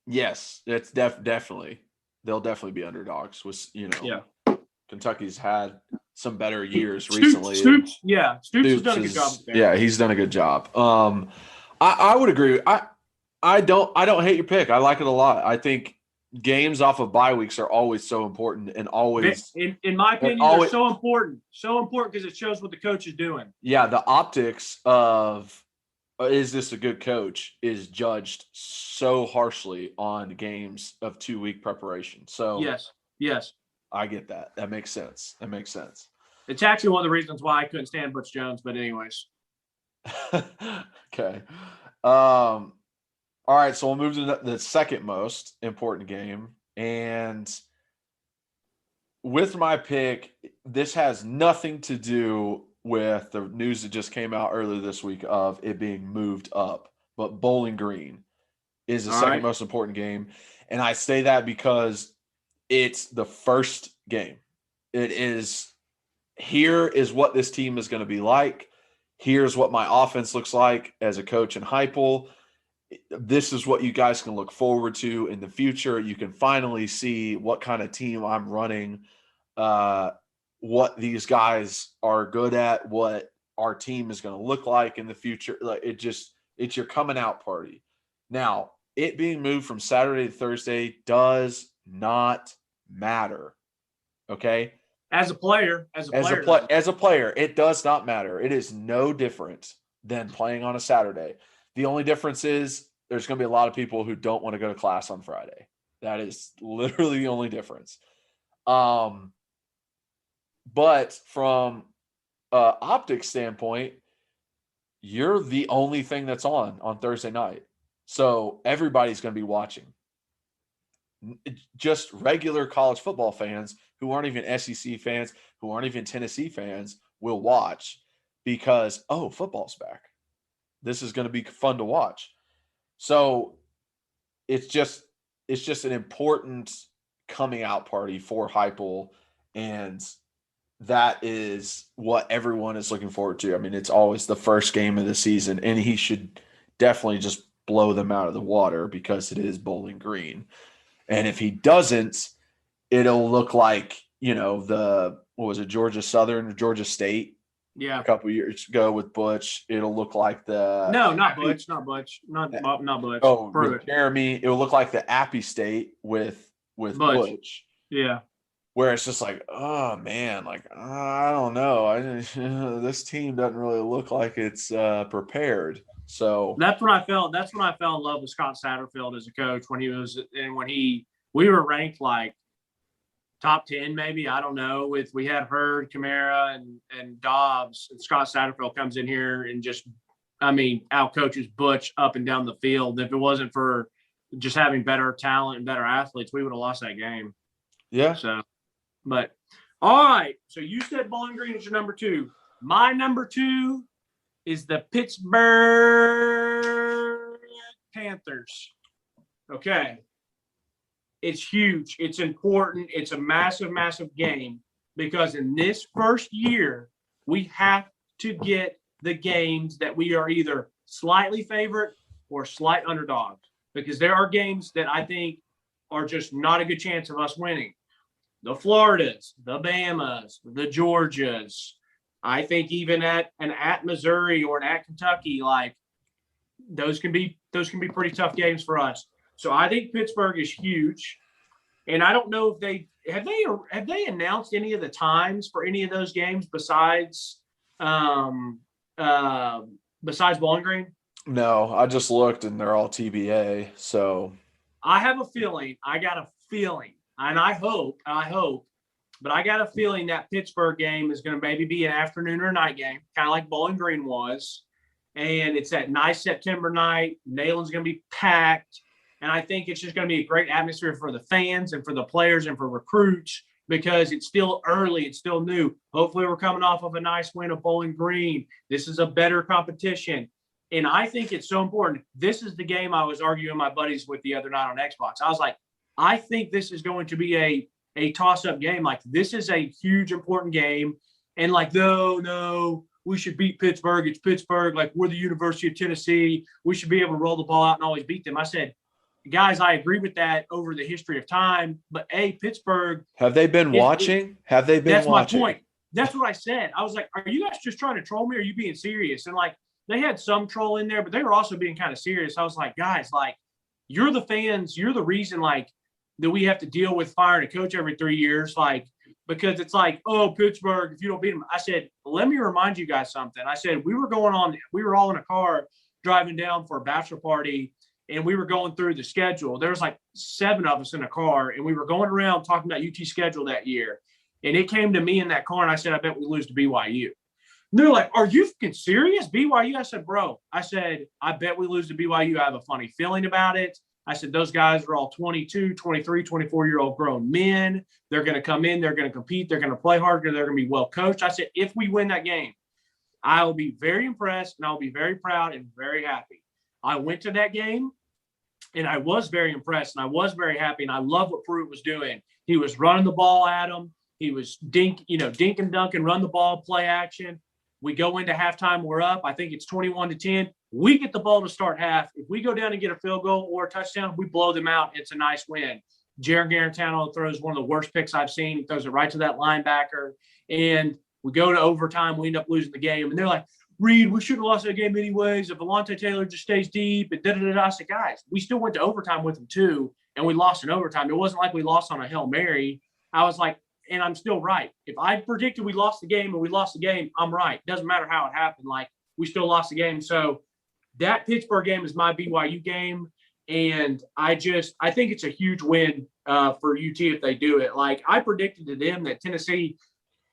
Yes, it's definitely. They'll definitely be underdogs. Kentucky's had some better years recently. Stoops has done a good job there. Yeah, he's done a good job. I would agree. I don't hate your pick. I like it a lot. I think games off of bye weeks are always so important and always, in my opinion, they're so important because it shows what the coach is doing. Yeah, the optics of is this a good coach is judged so harshly on games of 2-week preparation. So yes, I get that. That makes sense. It's actually one of the reasons why I couldn't stand Butch Jones. But anyways, okay. All right, so we'll move to the second most important game, and with my pick, this has nothing to do with the news that just came out earlier this week of it being moved up. But Bowling Green is the second most important game. And I say that because it's the first game. Here is what this team is going to be like. Here's what my offense looks like as a coach in Heupel. This is what you guys can look forward to in the future. You can finally see what kind of team I'm running, what these guys are good at, what our team is going to look like in the future. Like it's your coming out party. Now, it being moved from Saturday to Thursday does not matter. Okay? As a player, it does not matter. It is no different than playing on a Saturday. The only difference is there's going to be a lot of people who don't want to go to class on Friday. That is literally the only difference. But from an optics standpoint, you're the only thing that's on Thursday night. So everybody's going to be watching. Just regular college football fans who aren't even SEC fans, who aren't even Tennessee fans, will watch because, football's back. This is going to be fun to watch. So it's just an important coming out party for Heupel, and that is what everyone is looking forward to. I mean, it's always the first game of the season, and he should definitely just blow them out of the water because it is Bowling Green. And if he doesn't, it'll look like, Georgia Southern or Georgia State? Yeah. A couple years ago with Butch. It'll look like not Butch. Oh, with Jeremy. It'll look like the Appy State with Butch. Yeah. Where it's just like, oh man, like I don't know. This team doesn't really look like it's prepared. So that's when I fell in love with Scott Satterfield as a coach we were ranked like top 10, maybe, I don't know, we had Hurd, Kamara, and Dobbs, and Scott Satterfield comes in here and just, out-coaches Butch up and down the field. If it wasn't for just having better talent and better athletes, we would have lost that game. Yeah. So, but all right. So you said Bowling Green is your number 2. My number 2 is the Pittsburgh Panthers. Okay. It's huge. It's important. It's a massive, massive game because in this first year, we have to get the games that we are either slightly favorite or slight underdog, because there are games that I think are just not a good chance of us winning. the Floridas, the Bamas, the Georgias. I think even at Missouri or at Kentucky, like those can be pretty tough games for us. So I think Pittsburgh is huge. And I don't know if they announced any of the times for any of those games besides Bowling Green. No, I just looked and they're all TBA. So I have a feeling. I got a feeling, and I hope, but I got a feeling that Pittsburgh game is going to maybe be an afternoon or night game, kind of like Bowling Green was. And it's that nice September night. Neyland's going to be packed. And I think it's just going to be a great atmosphere for the fans and for the players and for recruits because it's still early. It's still new. Hopefully we're coming off of a nice win of Bowling Green. This is a better competition. And I think it's so important. This is the game I was arguing with my buddies with the other night on Xbox. I was like, I think this is going to be a toss-up game. Like, this is a huge, important game. And like, no, we should beat Pittsburgh. It's Pittsburgh. Like, we're the University of Tennessee. We should be able to roll the ball out and always beat them. I said, guys, I agree with that over the history of time. But, Pittsburgh. Have they been watching? Have they been watching? That's my point. That's what I said. I was like, are you guys just trying to troll me or are you being serious? And, like, they had some troll in there, but they were also being kind of serious. I was like, guys, like, you're the fans. You're the reason, like, that we have to deal with firing a coach every 3 years. Like, because it's like, oh, Pittsburgh, if you don't beat them. I said, let me remind you guys something. I said, we were all in a car driving down for a bachelor party, and we were going through the schedule. There was like 7 of us in a car, and we were going around talking about UT schedule that year. And it came to me in that car, and I said, I bet we lose to BYU. And they're like, are you fucking serious? BYU? I said, bro, I bet we lose to BYU. I have a funny feeling about it. I said, those guys are all 22, 23, 24-year-old grown men. They're going to come in. They're going to compete. They're going to play hard. They're going to be well coached. I said, if we win that game, I will be very impressed, and I'll be very proud and very happy. I went to that game, and I was very impressed, and I was very happy, and I love what Pruitt was doing. He was running the ball at them. He was dink and dunk and run the ball, play action. We go into halftime. We're up. I think it's 21-10. We get the ball to start half. If we go down and get a field goal or a touchdown, we blow them out. It's a nice win. Jaron Garantano throws one of the worst picks I've seen. He throws it right to that linebacker. And we go to overtime. We end up losing the game. And they're like, Reed, we shouldn't have lost that game anyways. If Alontae Taylor just stays deep and da-da-da-da. I said, guys, we still went to overtime with them too, and we lost in overtime. It wasn't like we lost on a Hail Mary. I was like, and I'm still right. If I predicted we lost the game and we lost the game, I'm right. Doesn't matter how it happened. Like, we still lost the game. So that Pittsburgh game is my BYU game. And I think it's a huge win for UT if they do it. Like, I predicted to them that Tennessee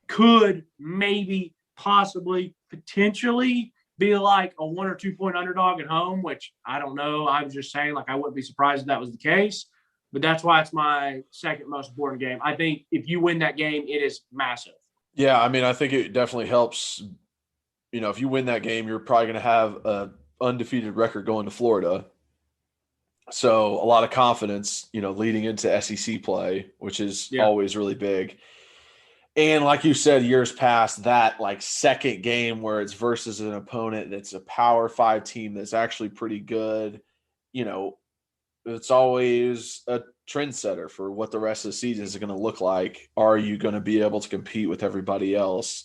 could maybe, possibly, potentially be like a 1 or 2 point underdog at home, which I don't know. I was just saying, like, I wouldn't be surprised if that was the case. But that's why it's my second most important game. I think if you win that game, it is massive. Yeah, I mean, I think it definitely helps. You know, if you win that game, you're probably going to have an undefeated record going to Florida. So a lot of confidence, leading into SEC play, which is always really big. And like you said, years past, that like second game where it's versus an opponent that's a Power 5 team that's actually pretty good, it's always a trendsetter for what the rest of the season is going to look like. Are you going to be able to compete with everybody else?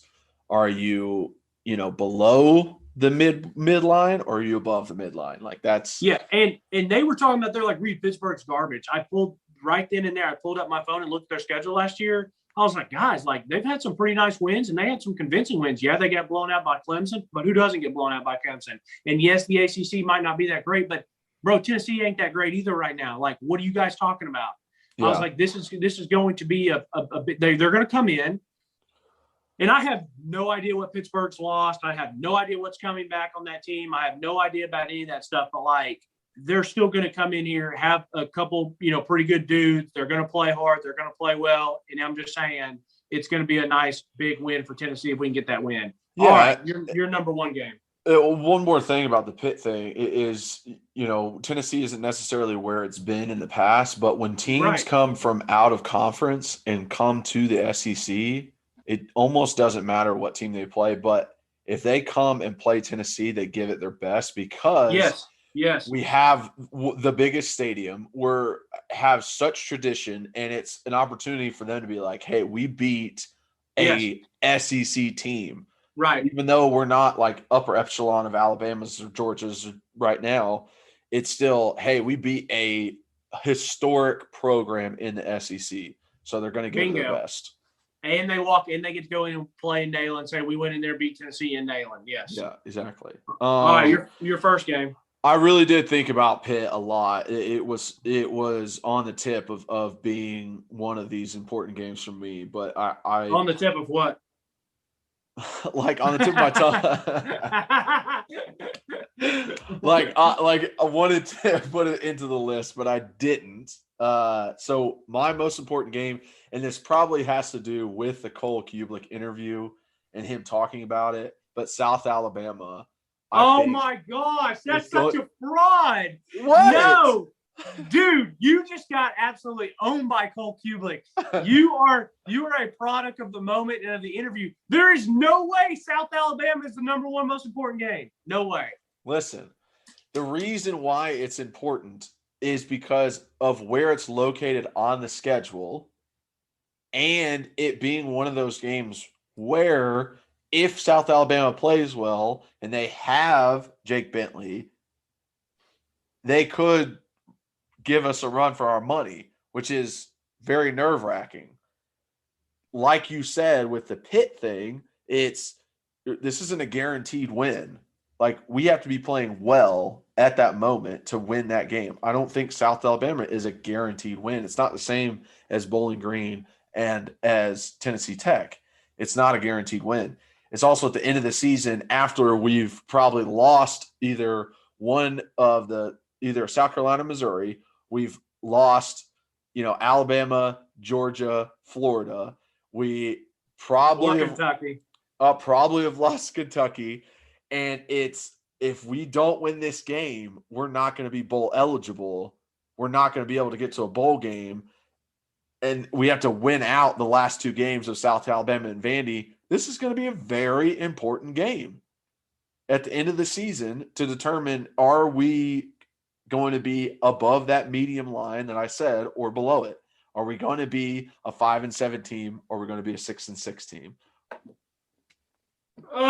Are you, below the midline, or are you above the midline? Like, that's and they were talking about, they're like, Reed, Pittsburgh's garbage. I pulled right then and there. I pulled up my phone and looked at their schedule last year. I was like, guys, like, they've had some pretty nice wins, and they had some convincing wins. Yeah, they got blown out by Clemson, but who doesn't get blown out by Clemson? And yes, the ACC might not be that great, but bro, Tennessee ain't that great either right now. Like, what are you guys talking about? Yeah. I was like, this is going to be a bit. They're going to come in, and I have no idea what Pittsburgh's lost. I have no idea what's coming back on that team. I have no idea about any of that stuff. But like, they're still going to come in here, have a couple, pretty good dudes. They're going to play hard. They're going to play well. And I'm just saying, it's going to be a nice big win for Tennessee if we can get that win. Yeah, all right, your number one game. One more thing about the Pitt thing is, Tennessee isn't necessarily where it's been in the past, but when teams come from out of conference and come to the SEC, it almost doesn't matter what team they play. But if they come and play Tennessee, they give it their best because Yes. We have the biggest stadium. Have such tradition, and it's an opportunity for them to be like, hey, we beat a SEC team. Right. Even though we're not like upper echelon of Alabama's or Georgia's right now, it's still, hey, we beat a historic program in the SEC. So they're going to give their best. And they walk in, they get to go in and play in Neyland and say, we went in there, beat Tennessee in Neyland. Yes. Yeah, exactly. All right, your first game. I really did think about Pitt a lot. It was on the tip of being one of these important games for me, but I on the tip of what? Like on the tip of my tongue. like I wanted to put it into the list, but I didn't. So my most important game, and this probably has to do with the Cole Kublik interview and him talking about it, but South Alabama. Oh my gosh, that's such a fraud. What? No, dude, you just got absolutely owned by Cole Kublik. You are a product of the moment and of the interview. There is no way South Alabama is the number one most important game. No way. Listen, the reason why it's important is because of where it's located on the schedule and it being one of those games where if South Alabama plays well and they have Jake Bentley, they could give us a run for our money, which is very nerve-wracking. Like you said with the Pitt thing, this isn't a guaranteed win. Like, we have to be playing well at that moment to win that game. I don't think South Alabama is a guaranteed win. It's not the same as Bowling Green and as Tennessee Tech. It's not a guaranteed win. It's also at the end of the season after we've probably lost either South Carolina, Missouri. We've lost, Alabama, Georgia, Florida. We probably have lost Kentucky. And if we don't win this game, we're not going to be bowl eligible. We're not going to be able to get to a bowl game. And we have to win out the last two games of South Alabama and Vandy. This is going to be a very important game at the end of the season to determine, are we going to be above that medium line that I said or below it? Are we going to be a 5-7 team or are we going to be a 6-6 team? Oh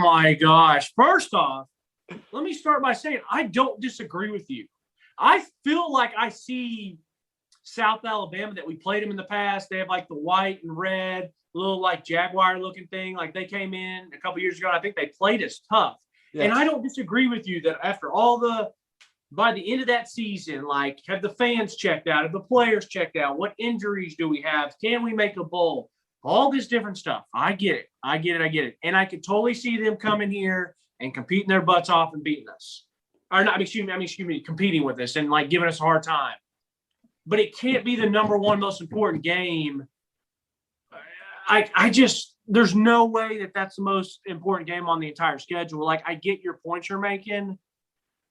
my gosh. First off, let me start by saying I don't disagree with you. I feel like I see South Alabama that we played them in the past. They have like the white and red, little like Jaguar looking thing. Like they came in a couple years ago. And I think they played us tough. Yes. And I don't disagree with you that after by the end of that season, like have the fans checked out, have the players checked out, what injuries do we have? Can we make a bowl? All this different stuff. I get it. And I could totally see them coming here and competing their butts off and beating us. Competing with us and like giving us a hard time. But it can't be the number one most important game. There's no way that that's the most important game on the entire schedule. Like, I get your point you're making,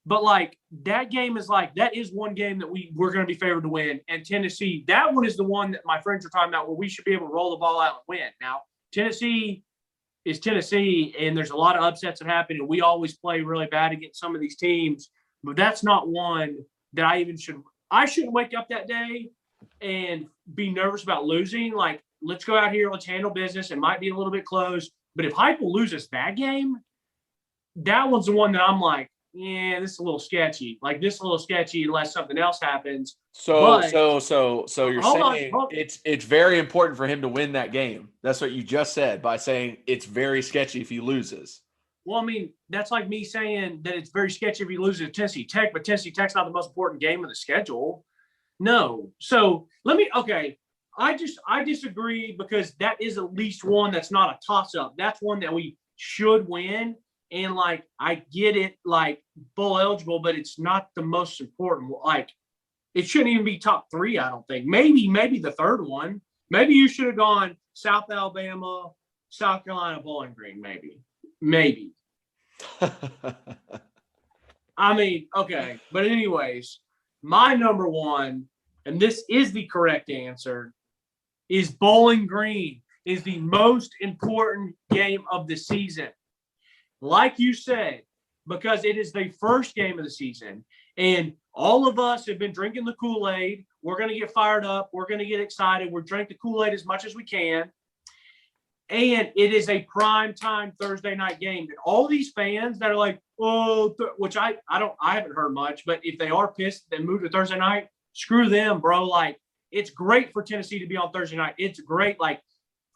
but like that game is like, that is one game that we're going to be favored to win. And Tennessee, that one is the one that my friends are talking about where we should be able to roll the ball out and win. Now, Tennessee is Tennessee, and there's a lot of upsets that happen, and we always play really bad against some of these teams, but that's not one that I shouldn't wake up that day and be nervous about losing. Like, let's go out here, let's handle business. It might be a little bit close, but if Heupel loses that game, that one's the one that I'm like, yeah, this is a little sketchy. Like, this is a little sketchy unless something else happens. So you're saying it's very important for him to win that game. That's what you just said by saying it's very sketchy if he loses. Well, I mean, that's like me saying that it's very sketchy if he loses to Tennessee Tech, but Tennessee Tech's not the most important game of the schedule. No. So I disagree because that is at least one that's not a toss-up. That's one that we should win. And like, I get it, like bowl eligible, but it's not the most important. Like, it shouldn't even be top three, I don't think. Maybe the third one. Maybe you should have gone South Alabama, South Carolina, Bowling Green, maybe. I mean, okay. But anyways, my number one, and this is the correct answer, is Bowling Green is the most important game of the season. Like you said, because it is the first game of the season. And all of us have been drinking the Kool-Aid. We're going to get fired up. We're going to get excited. We're drinking the Kool-Aid as much as we can. And it is a prime time Thursday night game. And all these fans that are like, which I haven't heard much, but if they are pissed and move to Thursday night, screw them, bro. Like, it's great for Tennessee to be on Thursday night. It's great. Like,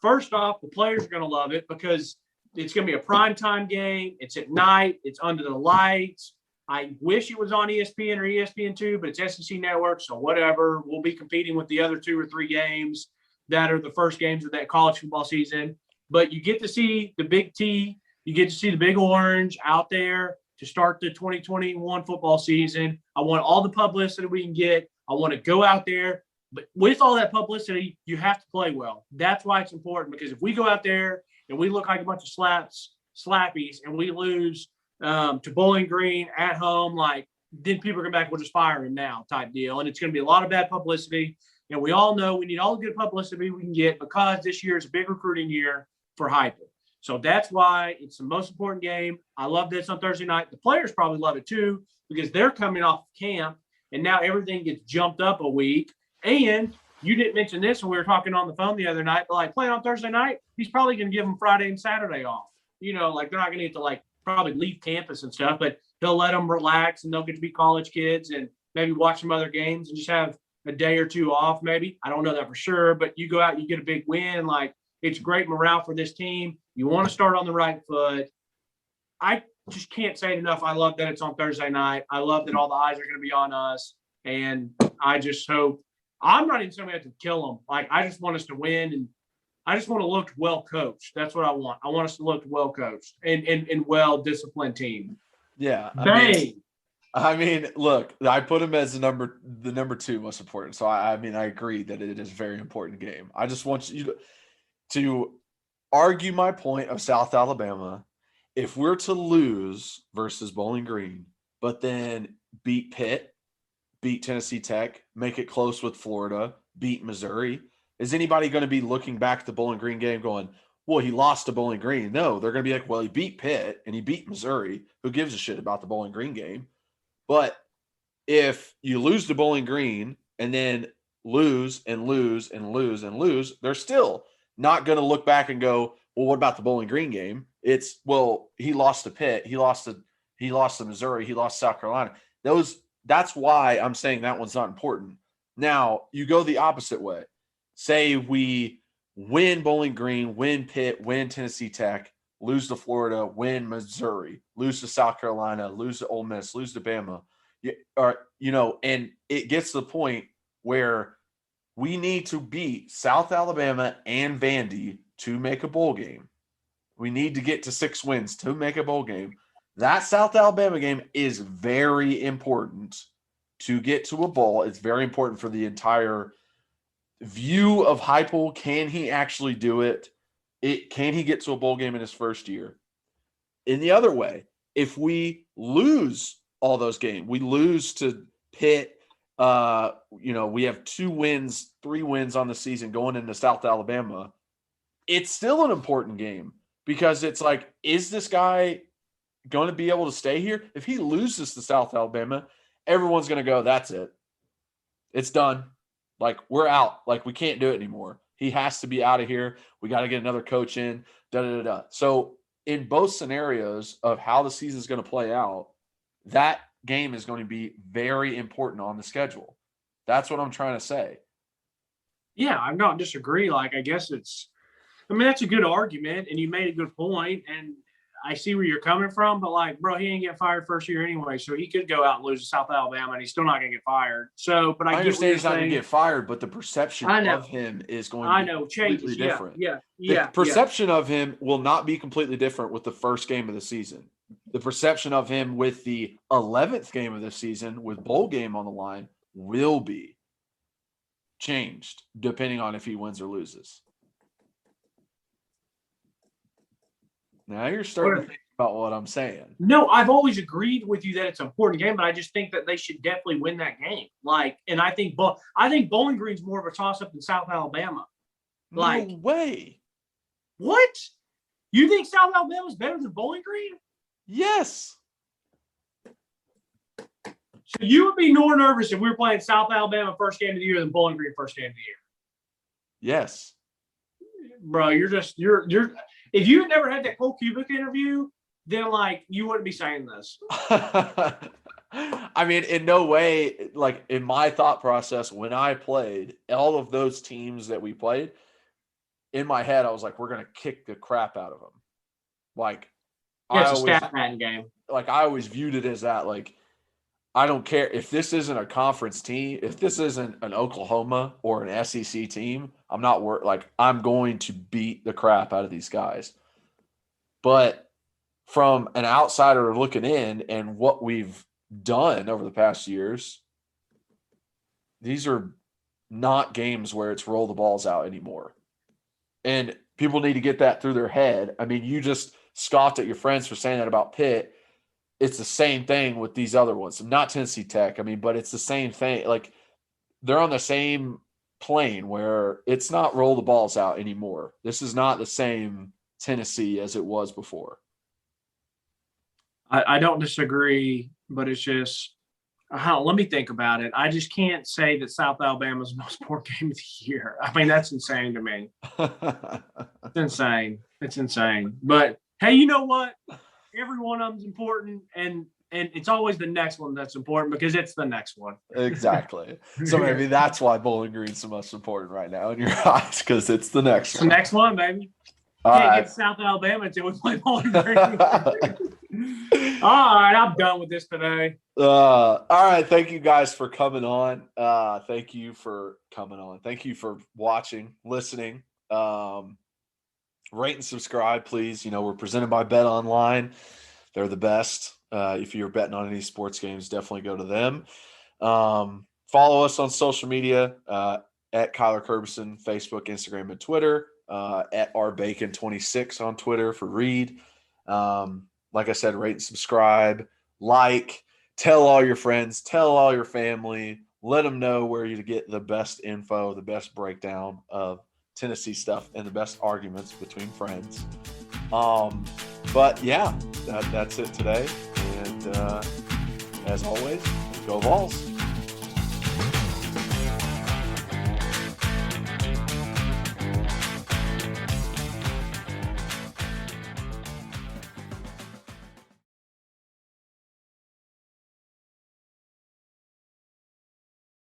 first off, the players are going to love it because it's going to be a prime time game. It's at night. It's under the lights. I wish it was on ESPN or ESPN2, but it's SEC Network, so whatever. We'll be competing with the other 2 or 3 games that are the first games of that college football season. But you get to see the Big T. You get to see the Big Orange out there to start the 2021 football season. I want all the publicity we can get. I want to go out there. But with all that publicity, you have to play well. That's why it's important, because if we go out there and we look like a bunch of slappies and we lose to Bowling Green at home, like, then people are going back, we'll just fire him now type deal. And it's going to be a lot of bad publicity. And we all know we need all the good publicity we can get because this year is a big recruiting year for Heupel. So that's why it's the most important game. I love this on Thursday night. The players probably love it too, because they're coming off camp and now everything gets jumped up a week. And you didn't mention this when we were talking on the phone the other night, but like, playing on Thursday night, he's probably going to give them Friday and Saturday off. You know, like, they're not going to get to like probably leave campus and stuff, but he'll let them relax and they'll get to be college kids and maybe watch some other games and just have a day or 2 off maybe. I don't know that for sure, but you go out, you get a big win. Like, it's great morale for this team. You want to start on the right foot. I just can't say it enough. I love that it's on Thursday night. I love that all the eyes are going to be on us. And I just hope – I'm not even saying we have to kill them. Like, I just want us to win, and I just want to look well coached. That's what I want. I want us to look well coached and well-disciplined team. Yeah. Bang! I mean, look, I put him as the number 2 most important. So, I agree that it is a very important game. I just want you to argue my point of South Alabama. If we're to lose versus Bowling Green, but then beat Pitt, beat Tennessee Tech, make it close with Florida, beat Missouri, is anybody going to be looking back at the Bowling Green game going, well, he lost to Bowling Green? No, they're going to be like, well, he beat Pitt and he beat Missouri. Who gives a shit about the Bowling Green game? But if you lose to Bowling Green and then lose and lose and lose and lose, they're still not going to look back and go, well, what about the Bowling Green game? It's, well, he lost to Pitt, he lost to Missouri, he lost to South Carolina. That's why I'm saying that one's not important. Now, you go the opposite way. Say we win Bowling Green, win Pitt, win Tennessee Tech, lose to Florida, win Missouri, lose to South Carolina, lose to Ole Miss, lose to Bama. And it gets to the point where we need to beat South Alabama and Vandy to make a bowl game. We need to get to 6 wins to make a bowl game. That South Alabama game is very important to get to a bowl. It's very important for the entire view of Heupel. Can he actually do it? Can he get to a bowl game in his first year? In the other way, if we lose all those games, we lose to Pitt, we have 2 wins, 3 wins on the season going into South Alabama, it's still an important game because it's like, is this guy going to be able to stay here? If he loses to South Alabama, everyone's going to go, that's it. It's done. Like, we're out. Like, we can't do it anymore. He has to be out of here. We got to get another coach in. So in both scenarios of how the season is going to play out, that game is going to be very important on the schedule. That's what I'm trying to say. Yeah, I'm not disagree. Like, I guess that's a good argument, and you made a good point, and I see where you're coming from, but like, bro, he ain't get fired first year anyway, so he could go out and lose to South Alabama, and he's still not going to get fired. So, but I understand he's not going to get fired, but the perception of him is going to be completely different. Yeah. The perception of him will not be completely different with the first game of the season. The perception of him with the 11th game of the season, with bowl game on the line, will be changed depending on if he wins or loses. Now you're starting to think about what I'm saying. No, I've always agreed with you that it's an important game, but I just think that they should definitely win that game. Like, and I think Bowling Green's more of a toss-up than South Alabama. Like, no way. What? You think South Alabama is better than Bowling Green? Yes. So you would be more nervous if we were playing South Alabama first game of the year than Bowling Green first game of the year. Yes. Bro, you're if you had never had that Cole Cubic interview, then like you wouldn't be saying this. I mean, in no way, like in my thought process, when I played all of those teams that we played, in my head, I was like, we're going to kick the crap out of them. Like, Yeah, it's a stat pattern game. Like, I always viewed it as that, like, I don't care if this isn't a conference team, if this isn't an Oklahoma or an SEC team, I'm not I'm going to beat the crap out of these guys. But from an outsider looking in and what we've done over the past years, these are not games where it's roll the balls out anymore. And people need to get that through their head. I mean, you just scoffed at your friends for saying that about Pitt. It's the same thing with these other ones. Not Tennessee Tech, I mean, but it's the same thing. Like, they're on the same plane where it's not roll the balls out anymore. This is not the same Tennessee as it was before. I don't disagree, but it's just, let me think about it. I just can't say that South Alabama's the most important game of the year. I mean, that's insane to me. It's insane. It's insane. But hey, you know what? Every one of them's important, and it's always the next one that's important because it's the next one. Exactly. So maybe that's why Bowling Green's the most important right now in your eyes, because it's the next It's one. the next one, baby. Can't get South Alabama until we play Bowling Green. All right, I'm done with this today. All right, thank you guys for coming on. Thank you for coming on. Thank you for watching, listening. Rate and subscribe, please. You know, we're presented by Bet Online. They're the best. If you're betting on any sports games, definitely go to them. Follow us on social media at Kyler Curbison, Facebook, Instagram, and Twitter. At rbacon26 on Twitter for Reed. Like I said, rate and subscribe, tell all your friends, tell all your family, let them know where you get the best info, the best breakdown of Tennessee stuff, and the best arguments between friends. But yeah, that's it today. And as always, go Vols.